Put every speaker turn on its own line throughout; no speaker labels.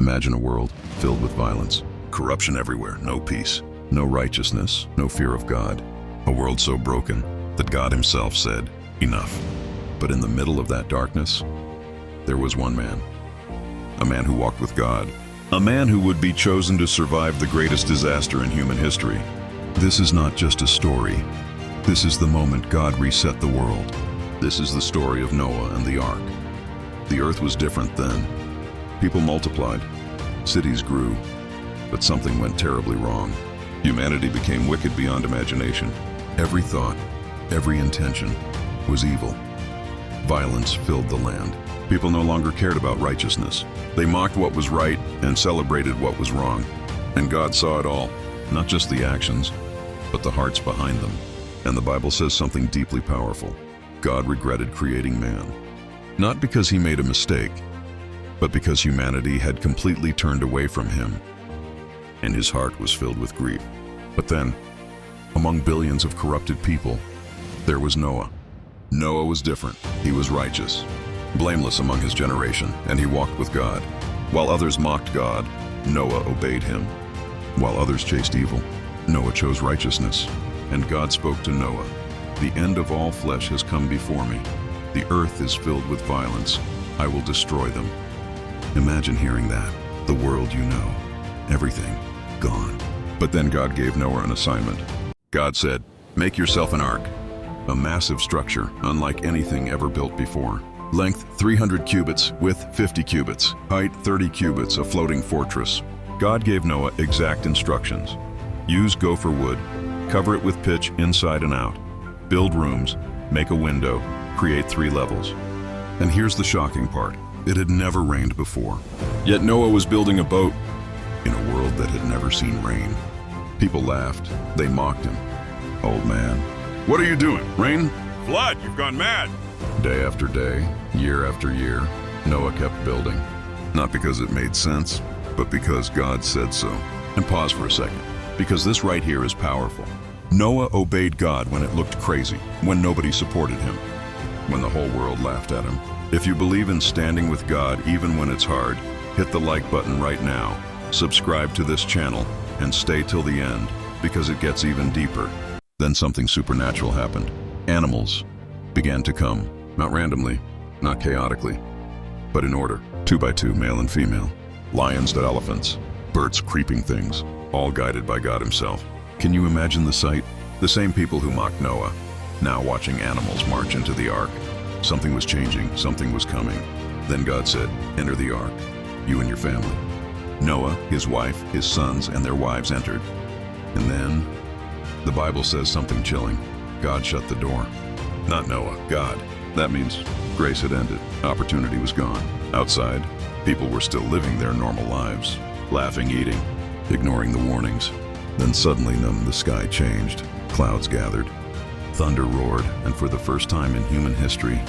Imagine a world filled with violence, corruption everywhere, no peace, no righteousness, no fear of God. A world so broken that God himself said, "Enough." But in the middle of that darkness, there was one man. A man who walked with God. A man who would be chosen to survive the greatest disaster in human history. This is not just a story. This is the moment God reset the world. This is the story of Noah and the ark. The earth was different then. People multiplied. Cities grew. But something went terribly wrong. Humanity became wicked beyond imagination. Every thought, every intention was evil. Violence filled the land. People no longer cared about righteousness. They mocked what was right and celebrated what was wrong. And God saw it all, not just the actions, but the hearts behind them. And the Bible says something deeply powerful. God regretted creating man. Not because he made a mistake, but because humanity had completely turned away from him. And his heart was filled with grief. But then, among billions of corrupted people, there was Noah. Noah was different. He was righteous, blameless among his generation, and he walked with God. While others mocked God, Noah obeyed him. While others chased evil, Noah chose righteousness. And God spoke to Noah, "The end of all flesh has come before me. The earth is filled with violence. I will destroy them." Imagine hearing that. The world you know, everything, gone. But then God gave Noah an assignment. God said, "Make yourself an ark." A massive structure, unlike anything ever built before. Length 300 cubits, width 50 cubits, height 30 cubits, a floating fortress. God gave Noah exact instructions. Use gopher wood, cover it with pitch inside and out. Build rooms, make a window, create 3 levels. And here's the shocking part. It had never rained before. Yet Noah was building a boat in a world that had never seen rain. People laughed. They mocked him. "Old man, what are you doing? Rain? Flood, you've gone mad." Day after day, year after year, Noah kept building. Not because it made sense, but because God said so. And pause for a second, because this right here is powerful. Noah obeyed God when it looked crazy, when nobody supported him, when the whole world laughed at him. If you believe in standing with God even when it's hard, hit the like button right now, subscribe to this channel, and stay till the end, because it gets even deeper. Then something supernatural happened. Animals began to come, not randomly, not chaotically, but in order, 2 by 2, male and female. Lions to elephants, birds, creeping things, all guided by God himself. Can you imagine the sight? The same people who mocked Noah, now watching animals march into the ark. Something was changing, something was coming. Then God said, "Enter the ark, you and your family." Noah, his wife, his sons, and their wives entered. And then, the Bible says something chilling. God shut the door. Not Noah, God. That means grace had ended. Opportunity was gone. Outside, people were still living their normal lives, laughing, eating, ignoring the warnings. Then suddenly the sky changed. Clouds gathered. Thunder roared, and for the first time in human history,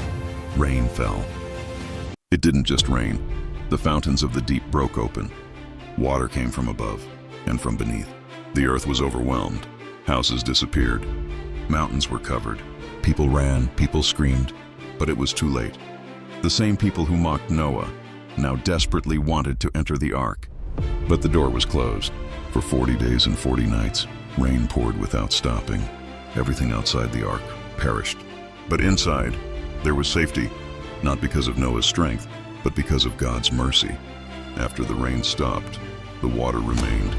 rain fell. It didn't just rain. The fountains of the deep broke open. Water came from above and from beneath. The earth was overwhelmed. Houses disappeared. Mountains were covered. People ran, people screamed, but it was too late. The same people who mocked Noah now desperately wanted to enter the ark. But the door was closed. For 40 days and 40 nights, rain poured without stopping. Everything outside the ark perished. But inside, there was safety, not because of Noah's strength, but because of God's mercy. After the rain stopped, the water remained.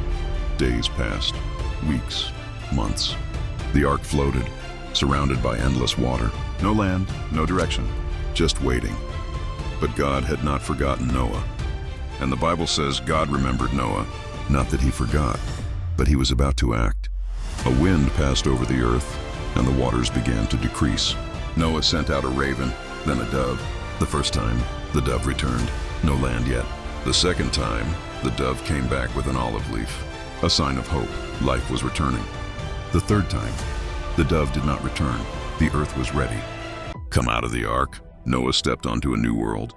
Days passed, weeks, months. The ark floated, surrounded by endless water. No land, no direction, just waiting. But God had not forgotten Noah. And the Bible says God remembered Noah, not that he forgot, but he was about to act. A wind passed over the earth, and the waters began to decrease. Noah sent out a raven, then a dove. The first time, the dove returned. No land yet. The second time, the dove came back with an olive leaf, a sign of hope. Life was returning. The third time, the dove did not return. The earth was ready. Come out of the ark, Noah stepped onto a new world.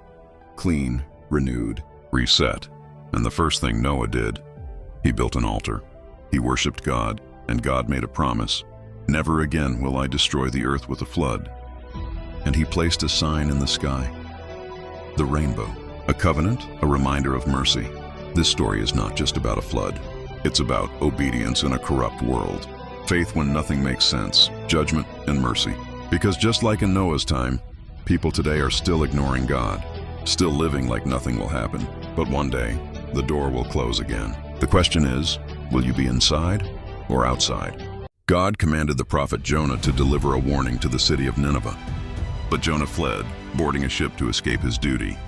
Clean, renewed, reset. And the first thing Noah did, he built an altar. He worshiped God, and God made a promise. "Never again will I destroy the earth with a flood." And he placed a sign in the sky. The rainbow, a covenant, a reminder of mercy. This story is not just about a flood. It's about obedience in a corrupt world, faith when nothing makes sense, judgment and mercy. Because just like in Noah's time, people today are still ignoring God, still living like nothing will happen. But one day, the door will close again. The question is, will you be inside or outside? God commanded the prophet Jonah to deliver a warning to the city of Nineveh. But Jonah fled, boarding a ship to escape his duty.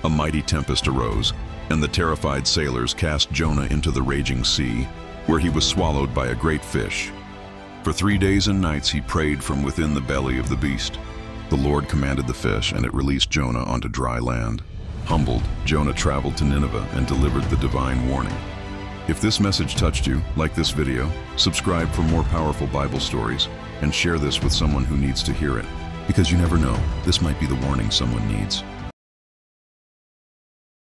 A mighty tempest arose, and the terrified sailors cast Jonah into the raging sea, where he was swallowed by a great fish. For 3 days and nights he prayed from within the belly of the beast. The Lord commanded the fish, and it released Jonah onto dry land. Humbled, Jonah traveled to Nineveh and delivered the divine warning. If this message touched you, like this video, subscribe for more powerful Bible stories, and share this with someone who needs to hear it. Because you never know, this might be the warning someone needs.